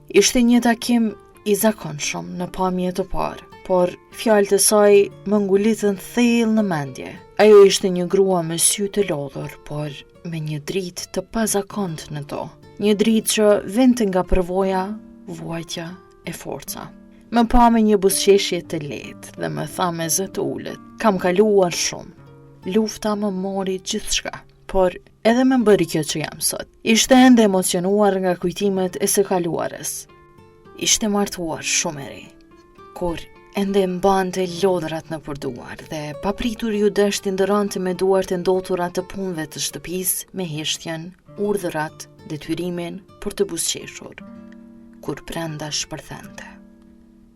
Ishte një takim i zakonshëm në pamje të parë, por fjalët e saj më ngulitën thellë në mendje. Ajo ishte një grua me sy të lodhur, por me një dritë të pazakontë në to. Një dritë që vinte nga përvoja, vuajtja e forca. Më pa me një buzëqeshje të lehtë dhe më tha me zë të ulët: "Kam kaluar shumë. Lufta më mori gjithçka, por edhe më bëri kjo që jam sot." Ishte ende emocionuar nga kujtimet e së kaluarës. Ishte martuar shumë e re, kur ende mbante lodhrat në përduar dhe papritur ju deshti ndërronte me duart e ndotura të punëve të shtëpisë me hishtjen, urdhërat, detyrimin për të buzëqeshur, kur brenda shpërthente.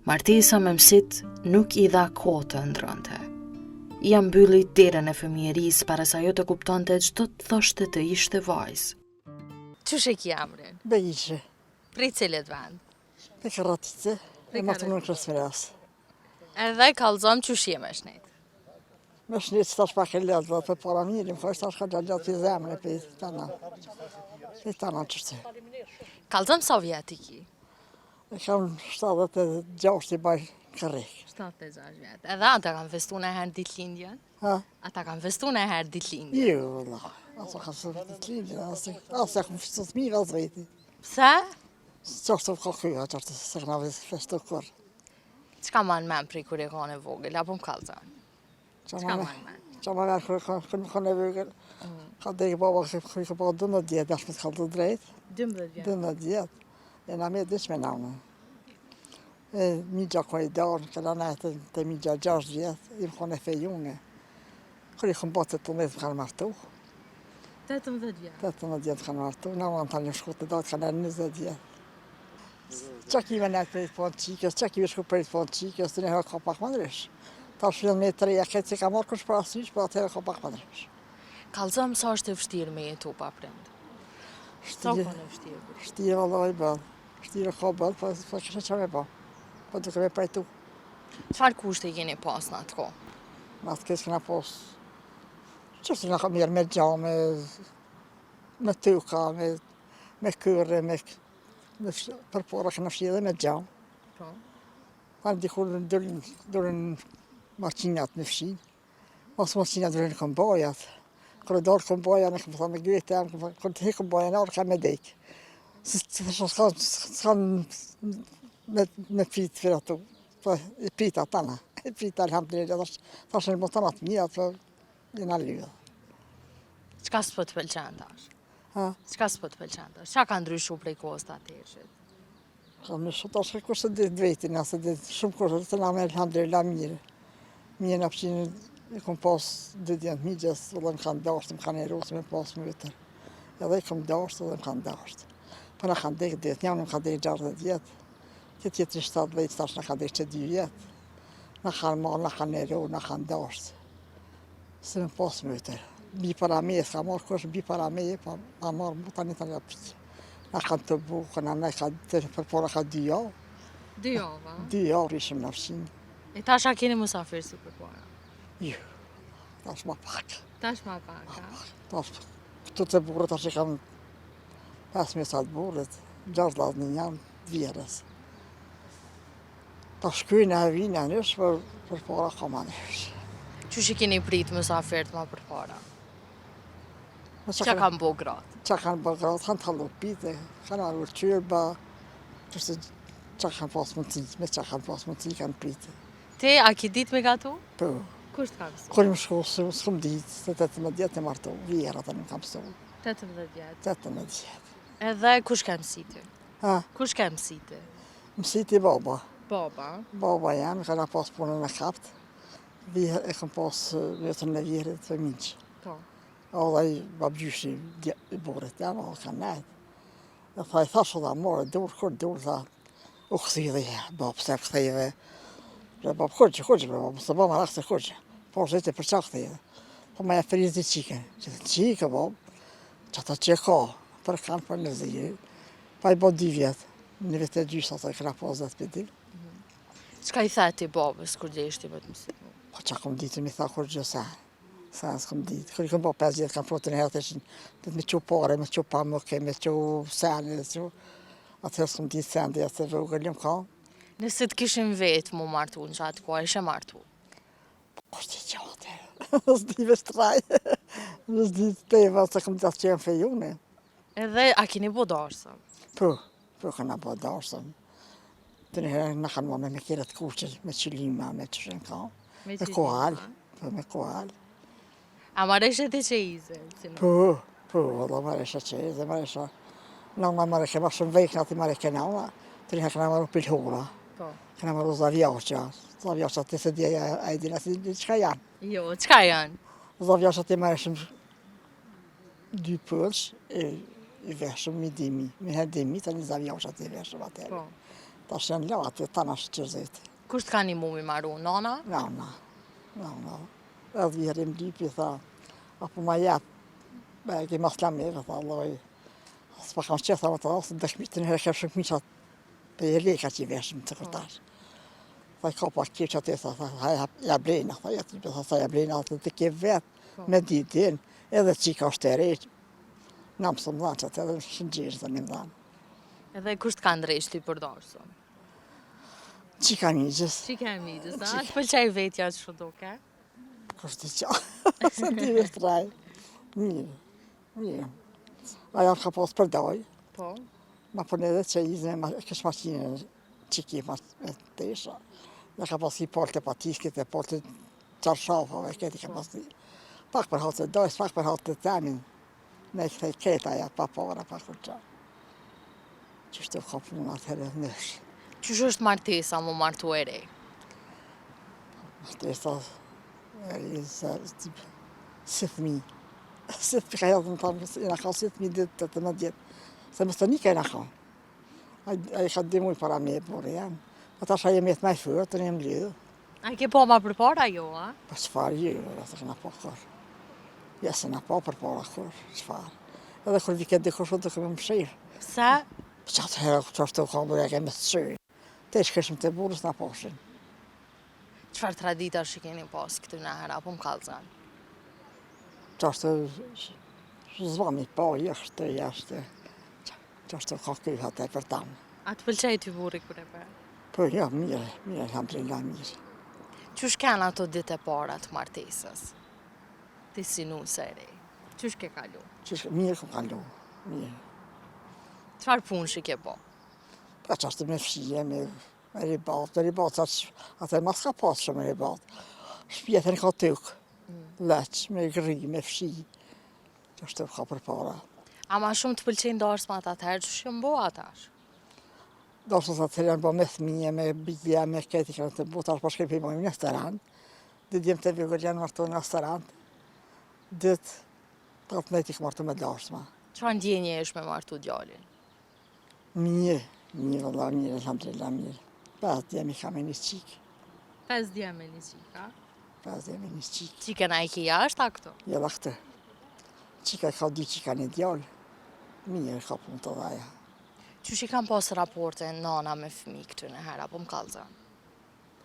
Martesa me mësit nuk i dha kohë të ndronte. Ja mbylli derën e fëmijërisë para sa ajo të kuptonte çdo të thoshte të ishte vajzë. Qysh e ki emrin? Beqe, Prej cilit vend? te Karatice, e më të nuk rësferas. Edhe kallëzom qysh je me shnit. Me shnit që tash pak e lëtë, dhe për para mirim, for tash ka lëtë për zemre, për tana. Për tana qështë. Kallëzom sa vjet i ki? E kam 76 i baj karrik. 76 vjet. Edhe ata kanë festu në herë ditëlindjen? Ha? Ata kanë festu në herë ditëlindjen? Jo, vëlla. Aso ka së të lindin, asë kam festu të mirë, asë veti. Pse? Qështë të kokuja, qështë se këna festu kërë. Qka ma në men prej kur e ka në vogël, apo më kallëzom? Qka ma në men? Qa ma mërë kërë më kënë e vëgër, ka dhe i baba kërë ka bërë 12 djetë, dash me të kallë të drejtë. 12 vjet. 12 djetë. E na me dish me namë. E migja kërë i darë, këna najtë të migja 6 vjetë, i më kënë e fejunge. Kërë i këmë botë të 18 më kanë martu. 18 vjet. 18 vjetë kanë martu, na më në një shku të datë kanë e 20 vjetë. Qa kime najtë për i të ponë qikës, qa kime shku për i të ponë qikës, të një herë ka pak më ndrysh. Ta shvillë me 3 e këtë që ka marrë kush për asysh, për atëherë ka pak më ndrysh. Kallëzom sa është e vështirë me jetu pa prind? Sa ka në vështirë? Shtirë vëllaj bëllë. Shtirë ka bëllë, po kështë që me bëllë. Po duke me pajtu. Qfar kushte i keni pas në atë ko? Në atë kësë këna pos. Qështë nga ka mirë me gjame, me tuka, me kërre, për pora këna fshirë dhe me gjame. Po. Tanë dikur durin maqinat me fshin. Mos maqinat durin këmbajat. Kërë dorë këmbaja, në këmë thëmë gjyte, kërë të hi këmbaja në orë ka me dekë. S'kan me pitë për ato. I pita tana. I pita alhamdulillah. Tash në më të matë mija, për i në lyë. Qka s'po të pëlqen tash? Ha? Qka s'po të pëlqen tash? Qa ka ndryshu prej kohës të ateshit? Ka me shumë tash kërse ditë dvejti, nëse ditë shumë kërse të nga me alhamdulillah mirë. Mirë në pëqinë i kom pas 2 djenë migjes, edhe më kanë dasht, më kanë erosë me pas mëtër. Edhe i kom dasht, edhe më kanë dasht. Po në kanë dekë ditë, njëmë në kanë dekë 60 vjetë. Këtë jetëri 7 vjetë, tash në kanë dekë që 2 vjetë. Në kanë marë, në kanë ero, në kanë dasht. Se me pas mëtër. Bi para me, s'ka marë kush bi para me, pa marë mu tani të njëpës. Në kanë të bukë, në për para ka 2 javë. 2 javë, 2 javë ishim në fshinë. E tash a keni musafir si për para? Jo, tash ma pak. Tash ma pak, a? Tash, këtu të burët tash i kam 5 mesat burët, 6 lasë një janë, vjerës. Tash kujnë e vinë e nësh, për para ka ma nësh. Qysh i keni prit musafir të ma për para? Qa kanë bo gratë? Qa kanë bo gratë, kanë të hallu pite, kanë arru qyrba, qështë qa kanë pas mundësi, me qa kanë pas mundësi, kanë pite. Te, a ki dit me gatu? Po. Kusht ka mësu? Kërë më shku, s'kum ditë, se 18 djetë e martu, vjera të nuk kam pësu. 18 vjetë. 18 djetë. Edhe kush ka mësiti? Ha? Kush ka mësiti? Mësiti baba. Baba? Baba jam, kanë pas punën e kaptë. E kam pas vetën e vjerit të miqë. Po. Alla i babgjyshi i burit, ja, ma kanë nejtë. E tha, i thashë dhe morë, kur dur, tha, u këthi dhe, babë, se këthejve. Babë, kurqë, babë, se babë më rakë se kurqë. Po, shëjtë për qa këthejve. Po, ma e fërizë të qike. Që të qike, babë, që ta që ka, për kanë për në zhjë. Pa i bo 2 vjetë, në vjetë e gjysë, ato i këra pas dhe të pëti. Qka i theti babës kur dhe ishti më të mësit? Po, qa kom ditë, mi tha kur gjë sa s'kom ditë. Kërë i kom bo 5 vjetë, kam frotën e herë të ishin, me që pare, me që pamuke, me që sene, Atëherë s'kom ditë sendi atë vogël jam ka. Nëse të kishin vetë mu martu në qatë kohë, ishe martu. Është i gjatë. S'di veç traj. S'di të teva se kom datë që jam fejune. Edhe a keni bo darsëm? Po kanë bo darsëm. Të njëherë në kanë me kjerët kuqër, me qylima, me që shenë ka. Me koal. Po, me koal. A mareshe të që izë? Po, valla mareshe që izë, mareshe. Nëna mareshe ma shumë vejkë në ati mareshe nëna. Të njëherë këna maru pilhura. Po. Këna maru zavjaqqa. Zavjaqqa të se djeja a i dina si qka janë. Jo, qka janë? Zavjaqqa të mareshëm 2 pëlsh, i veshëm mi dimi. Mi her dimi, të një zavjaqqa të i veshëm atërë. Po. Ta shenë la atë, ta në shqërzit. Kusht ka një mu mi maru, nana? Nana. Edhe vjerim lypi, tha, apo ma jetë, ke mas lameve, tha, loj. S'pa kam qetha më ta, se dëshmi të njëherë kemë shumë mishat për e leka që i veshëm të këtash. Tha, ka pa kje që atë, tha, ja blejna, tha, ja blejna, atë të ke vetë me ditin, edhe qika është e rejtë. Na më së më dhanë që atë edhe në shëngjirë të një më dhanë. Edhe kusht ka ndrejsh ty për darsëm? Qika migjës. Qika migjës, a? Të pëlqaj vetja që shuduke? Kështë të qa, se ti vetë traj. Mirë. Aja ka pas për doj. Po. Ma përne edhe që izme, kësh maqinën që ki ma të isha. Ja ka pas i polë të patiskit, e polë të qarshafave, këti ka pas i. Pak për hatë të dojës, pak për hatë të temin. Ne i këthej keta ja, pa para, pak për qa. Qështu ka punë atëherë nësh. Qështë është martesa mu martu e re? Martesa, si fëmi. Si fëmi ka jelë të më tamë, i në ka si fëmi ditë të më djetë. Se më së një ka i në ka. A i ka 2 muj para me e bërë janë. A ta shë jem jetë maj fërë, të një më lidhë. A ke po ma për para jo, a? Pa qëfar ju, dhe të këna po kërë. Ja se na po për para kërë, qëfar. Edhe kërë viket dhe kërë shumë të këmë më shirë. Se? Që atë herë që është të ka bërë e kemë të shirë. Te shkëshëm të burës na poshin. Qëfar tradita që keni pas këtë në hera, po më kalëzën? Që është zvami po, jeshtë, që është ka kyha të për tamë. A të pëlqaj ty burri kërë e për? Po jo, mirë, alhamdulillah, mirë. Qësh kanë ato ditë e para të martesës? Ti si nu se rej? Qësh ke kalu? Mirë ku kalu, mirë. Qëfar punë që ke po? Pa që është me fshije, me ribat, atë mas ka pas shumë me ribat. Shpjetën ka tykë, leq, me gri, me fshi. Që është ka për para. A ma shumë të pëlqenjë darsmat atëherë që shëmë bo atash? Darsmat atëherë janë bo me thmije, me bidja, me këti kanë të butar, po shkej për një restoran. Ditë jem të vigër janë martu në restoran. Ditë, të të nejti kë martu me darsma. Qa ndjenje është me martu djallin? Mirë, valla, mirë, alhamdulillah, mirë. 5 djemi ka me një qikë. 5 djemi një qika? 5 djemi një qikë. Qikën a i ki jashtë a këto? Jella këtë. Qika ka 2 qika një djallë. Mirë ka punë të dhaja. Qësh i kam pas raporte nana me fëmi këtë në hera, po më kalëzën?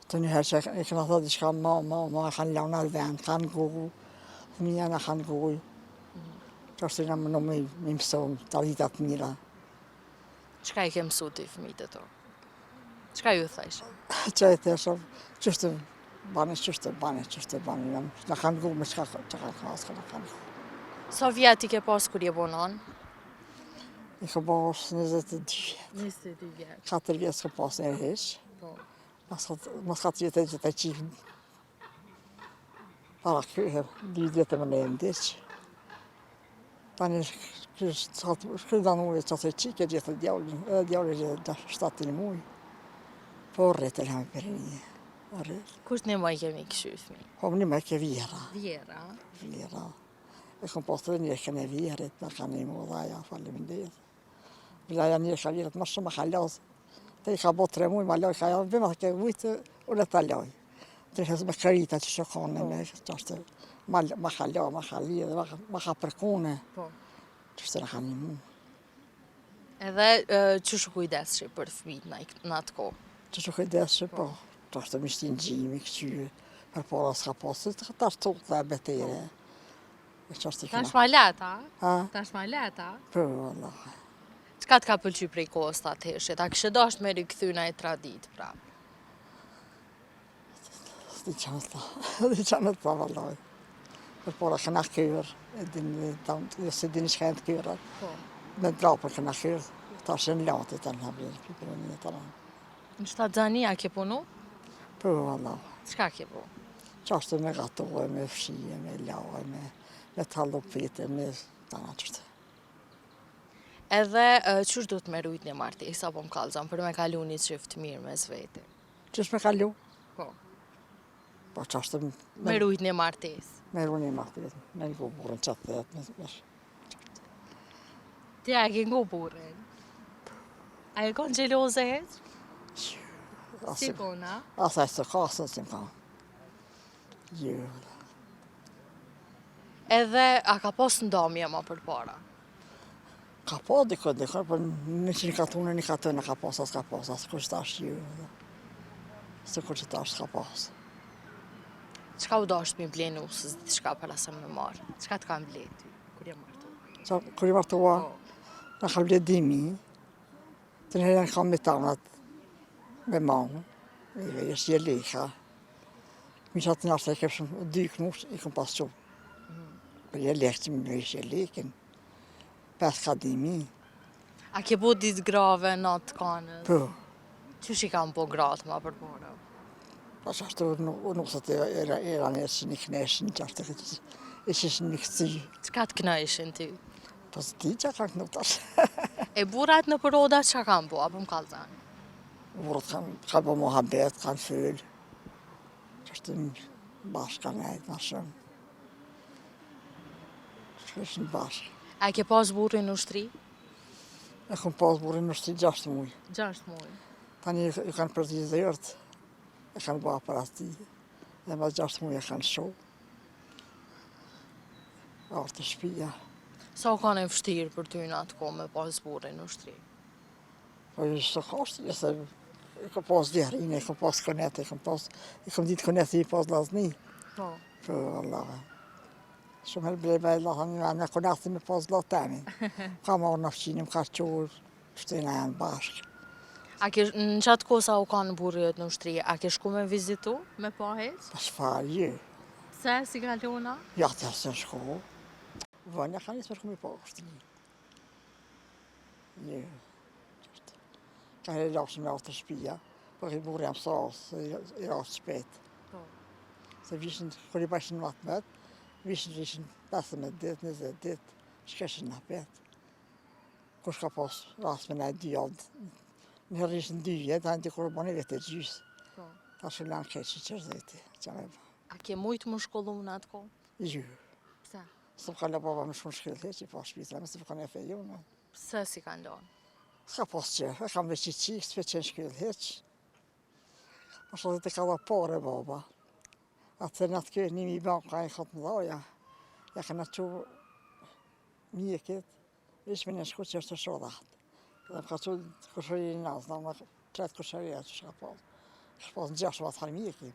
Të njëherë që e këna thë diçka ma, kanë launa në vend, kanë gugu. Fëmija në kanë gugu. Që është në më në me mësohëm, traditat mira. Qka i ke mësu të i fëmijët e to? Qka ju thajshë? Që e theshëm, qështë bane. Në kanë gugu me qka kanë kasë, në kanë gugu. Sa vjet i ke pas kur je bonon? I ka pas 22 vjet. 22 vjet. 4 vjet s'ka pas një heq. Po. Mas 4 vjet e gjitha qikë. Para këhe, 2 vjet e më në e ndiq. Tani shkërë danë ujë që të qikë e gjithë djallin. Edhe djallin gjithë 7 muj. Po rritë e lëmë për një. Kusht një maj kemi këshu fëmi? Po një me ke vjera. Vjera? E kom pas të një këne vjerit, në kanë i mu dhaja, falim ndedhë. Vlaja një ka vjerit, më shumë ka lozë. Te i ka bo 3 muj, ma loj, ka janë, bëma të ke ujtë, unë ta loj. Të një me kërita që shokone, me qështë, ma ka loj, ma ka lidhë, ma ka përkune. Po. Qështë në kanë i mu. Edhe që shu kujdeshë për fëmijët në atë kohë? Që shu kujdeshë, po. Qështë mishtin gjimi, këqyë, për pora s'ka posë, të tash të të betere. Tash ma leta? Ha? Tash ma leta? Po, Allah. Çka t'ka pëlqy prej kohës të atëhershit? A kishe dashur me rikthy në ai tradit pra? S'di qanë të tha, vallaj. Për pora këna kyrë, se dini që ka e të kyrë. Po. Me drapër këna kyrë, ta shenë latit të në habirë, për një të në. Në Shtatzania ke punu? Po, vallaj. Çka ke bu? Qashtu me gatohe, me fshije, me lahe, me tallu pite, me të në qërtë. Edhe qysh do të me rujt një martesë apo më kallzon për me kalu një qift mirë mes veti? Qysh me kalu? Po. Po qashtu Me rujt një martesë. me runi ma këtë, me një ku burën qatë të jetë. Ti a ke ngu burrin? A e kon gjeloze heq? Si kona? Asaj së kasën si më ka. Jo. Edhe a ka pas ndamje ma për para? Ka pa dikon, për në që një katunë, një katunë ka pas, as ka pas, as kur që tash jo. Se kur që tash ka pas. Çka u dasht mi blenë usës diçka para se me marë? Çka t'ka mbledh ty, kur je martu? Kur i martua, në ka blet 2.000, të njëherë në kam me tanat, me mangë, i është jeleka. Mi qatë në arsa i kepshëm 2 knush, i kom pas qumë. Për jelek që mi ishë jelekin, 5 ka 2.000. A ke bu ditë grave natë kanës? Po, Qysh i kam po gratë ma për para? pa qashtu nusët era njerë që një kneshin, qashtu ishë një këci. Çka t'knajshin ty? Po së ti që kanë kënu tash. E burat në përoda çka kam po, apo më kallzan? Burët kanë po muhabet, kanë fyll. Qashtu bashkë kanë nejtë ma shumë. Shkëshin bashkë. A ke pas burrin në ushtri? E kom pas burin në shti 6 muj. 6 muaj. Tani ju kanë përti dhërët, e kanë bua për ati. Dhe mas 6 muj e kanë shoh. Arë të shpia. Sa u kanë e vështirë për ty në atë kohë me pas burrin në ushtri? Po ju së kashtë, jese e kom pas djerin, e kom pas konet, e kom ditë konet i pas lazni. Po. Po, Allah. Shumë herë bleba e lahan një në koneti me pas latemi. Ka marrë në fqinim, ka qorë, shtina janë bashkë. A ke në qatë kohë sa u kanë burrit në ushtri, a ke shku me vizitu me pa heq? Pas farë, ju. Se si kalona? Ja të asë në shko. Vënja ka njësë me shku me pa shtini. Ju. Ka herë lashë me atë shpia, po i burë jam sasë, i rashë shpet. Po. Se vishin, kër i bashin matë metë, vishin 15 dit, 20 dit, shkeshin në pet. Kush ka pas ras me nëjë 2 javë, në herë ishin 2 vjetë, a në të kërë bani vete gjysë. Po. Ta shë lanë keqë që qërzeti, që me ba. A ke mujtë më shkollu në atë kohë? Ju. Pse? Së më ka le baba me shumë shkëllë heqë, i pa shpitra, me së më ka ne feju, me. Pse si kanë lonë? S'ka pas që, e kam veç i qikë, s'pe qenë shkëllë heqë. Ma shumë dhe të ka dha pare baba. Atë në atë kërë 1.000 banka e këtë më dhaja. Ja ka në që mjekit, ishme një shku që është të shodhat. Dhe më ka që kushëri në nazë, në më tretë kushëria që shka pas. Shka pas në 6 matë harë mjeki.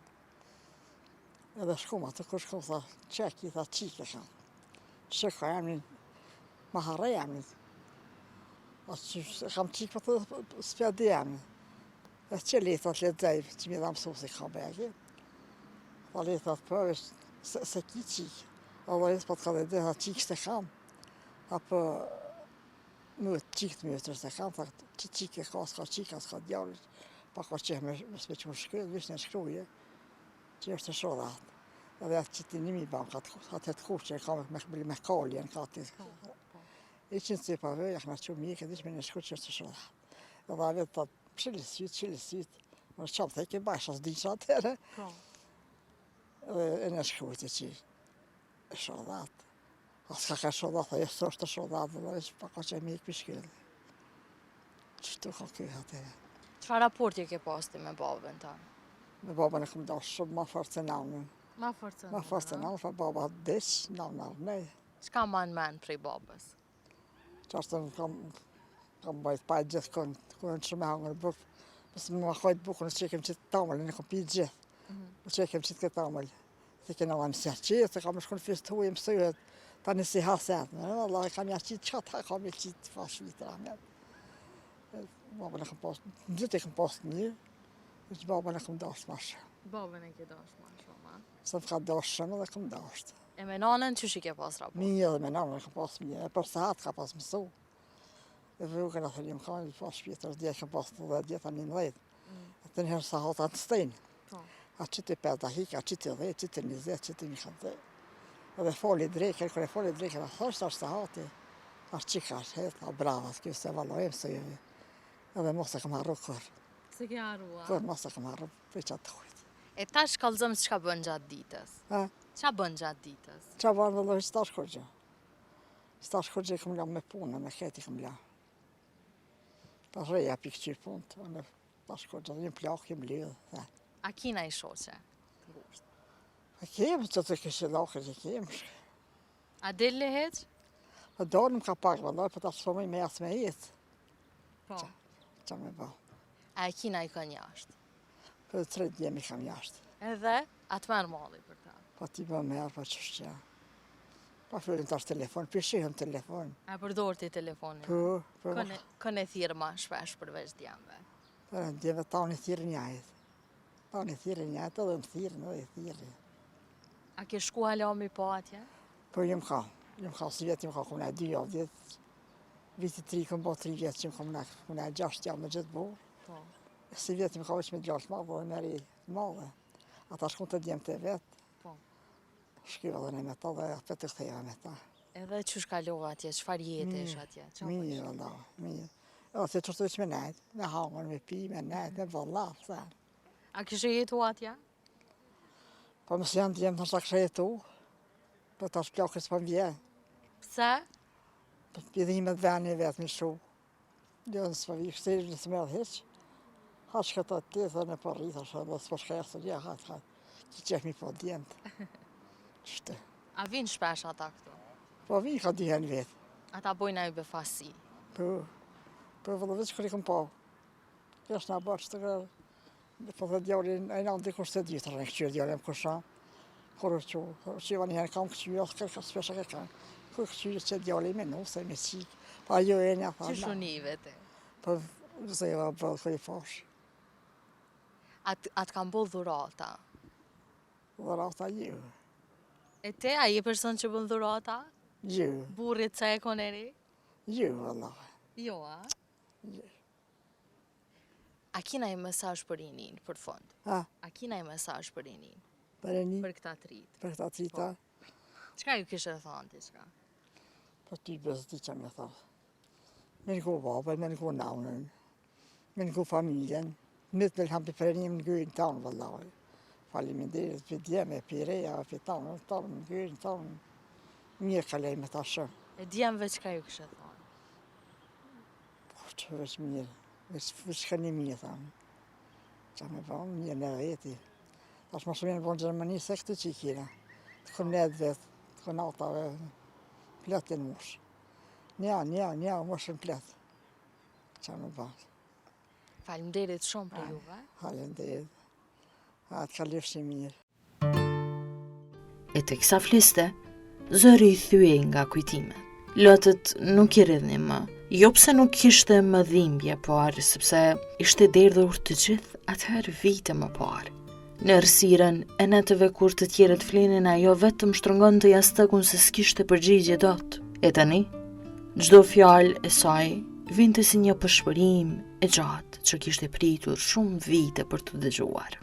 Edhe shku ma të kur shku, tha, qeki, tha, qike kam. Që ka jam një, ma harre jam një. Që kam qikë për të spjadi jam një. E që letat le dhejbë, që mi dha mësu si ka begi. Tha letat për, se ki qikë. Allah jesë pa të ka dhe dhe, tha qikë shte kam. Apo, qikë të mjëtër se kam, tha që qikë e ka, s'ka qikë, s'ka djarë. Pa ka qehë me s'pe që më shkryt, vish në shkruje, që është të shodhat. Edhe atë që ti 1.000 banka, atë të kush që e ka me kalje në kati. I qënë të pa vëj, akë në që mjekë, edhe ishme në shkru që është të shodhat. Edhe a vetë ta qëllë sytë, më qamë të eke bashkë, asë di që atërë. Edhe e në shkrujtë që e shodhat. Asë ka shodhat, a jesë është të shodhat, dhe ishë pa ka që e mjekë për shkëllë. Qështu ka kjo atërë. Çfarë raporti ke pas ti me babën ta? Me babën e këmë dashë shumë ma farë të namën. Ma forcën. Ma farë të namën, fa baba desh, namën, nej. Çka ma në men prej babës? Qashtë kam bajt pa gjithë kënë, kërën që me hangër bukë. Pësë më kajtë bukën, në që kem qitë tamëllë, në kom pi gjithë. Në që kem qitë këtë tamëllë. Se kena la mësja qitë, se kam në shku në fysë të hujë mësëhet, ta në si haset. Allah, kam ja qitë qatë, kam e qitë fashë vitë rahmet. Babën e kam pas, në ditë e kam pas një, që babën e kam dasht ma shumë. Babën e ke dashur më shumë, a? Se më ka dasht shumë dhe kam dasht. E me nanën çysh i ke pas raport? Mirë dhe me namën e kam pas mirë, e për sahat ka pas mësu. E vërukën e thëllim ka, i pas shpjetër, dje kam pas 10 djeta 11. E të njërë sahat atë stejnë. Po. A qëti 5 hika, a qëti 10, qëti 20, qëti 100. Edhe foli drejke, kër e foli drejke, dhe thështë është sahati, është qika është hetë, a brava, s'kjo se valojmë së jemi. Edhe mos e kam harru kër. Se ke harrua? Kër mos e kam harru, për që të hujtë. E tash kallëzëm çka bën gjatë ditës. Ha? Ç'a bën gjatë ditës? Qa banë dhe lojë s'ta shkurgjë. S'ta shkurgjë këm la me punë, me keti këm la. Ta shreja pi këqyr punët, ta shkurgjë, dhe një plak, jem lidhë. A kina i shoqe? Të ngushtë. E kemë që të kështë lakë që kemë. A del leheq? E dorë më ka pak, vëllaj, për ta shpëmëj me jasë me jetë. Po. Qa me ba. A e kina i kën jashtë? Për 3 djemi kam jashtë. Edhe atë merr malli për ta. Pa ti bë merë, pa qështja. Pa fillin tash telefon, pishihem telefon. A përdor ti telefonin? Po, Kën e thirrë ma shpesh përveç djemve. djeve ta unë i thirë njajt. Ta unë i thirë njajt, edhe më thirë, në i thirë. A ke shku halami po atje? Po jem ka si vjetë jem ka, këmëna 2 javë vjetë. Viti 3 këm bo 3 vjetë që këmëna 6 javë me gjithë burë. Po. Si vjetë jem ka veç me djallë ma, bo e meri madhe. Ata shkun të djemë të vetë. Po. Shkiva dhe në me ta dhe për të ktheja me ta. Edhe çush kalova atje, çfarë jete ish atje? Mirë, valla, mirë. Edhe se qërtu që me nejtë, me hangën, me pi, me nejtë, me vallaf, se. A kishe jetu atje? Po mësë janë djemë të nështë kështë jetu, po ta shplakës po m'vje. Pse? Pidhimet veni vetë më shu. Jo nësë po vi, kështë nësë me edhe heqë. Ha që këta të të në po rritë, ashtë edhe s'po shka jasë të dje, ha, që qef mi po djemët. Qështë. A vinë shpesh ata këtu? Po vi ka dihen vetë. Ata bojnë ajo befasi. Po vëllë veç kër i këm po. Kështë nga bërë që të kërë. Po dhe djallin, e nga ndikur së ditë, rënë këqyrë djallin më kësha. Kërë që va njëherë kam këqyrë, kërë spesha ke kam. Kërë këqyrë që djallin me nuse, me qikë. Pa jo e një, pa Që shunive ti? Po zeva bëllë kërë i fash. Atë kam bëllë dhurata. Dhe rata ju. E te, a je person që bën dhurata? Ju, Burrit sa e koneri? ju, vëllë. Jo, a? Ju. A kina i mesazh për rinin, për fond? Ha, A kina i mesazh për rinin, për e një, për këta të rritë? për këta trita, Çka ju kishe thënë ti çka? po ty bëzë ti që me thasë. Me ngu babën, me ngu naunën, me ngu familjen, mitë me lëham për përënim në gëjnë tonë, vëllaj. Faleminderit për djeme, për reja, për tonë, në gëjnë tonë. Mirë kalej me ta shumë. E djemve çka ju kishe thënë? Po që veç mirë, veç ka një mirë, thamë. Qa me bëmë, mirë në veti. Tash më shumë në bënë Gjermani, se këtë që i kina. Të këm nedë vetë, të këm natave, pletin mush. Nja, mushën plet. Qa me bëmë. Faleminderit shumë për juve. Faleminderit. Atë ka lefshi mirë. E të kësa fliste, zëri i thye nga kujtime. Lotët nuk i rridhni më, jo pse nuk kishte më dhimbje, por sepse ishte derdhur të gjithë atëherë vite më parë. Në errësirën e netëve kur të tjerët flinin, ajo vetëm shtrëngon të jashtëkun se s'kishte përgjigje dot. E tani, çdo fjalë e saj vinte si një pëshpërim e gjatë që kishte pritur shumë vite për të dëgjuar.